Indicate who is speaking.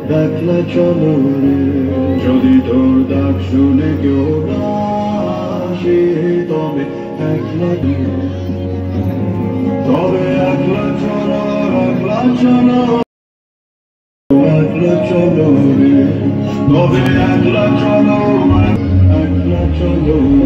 Speaker 1: একলা চলো রে যদি তোর ডাক শুনে কেউ না আসে তবে একলা তবে একলা চলো একলা চলো একলা চলো রে তবে একলা চলো একলা চলো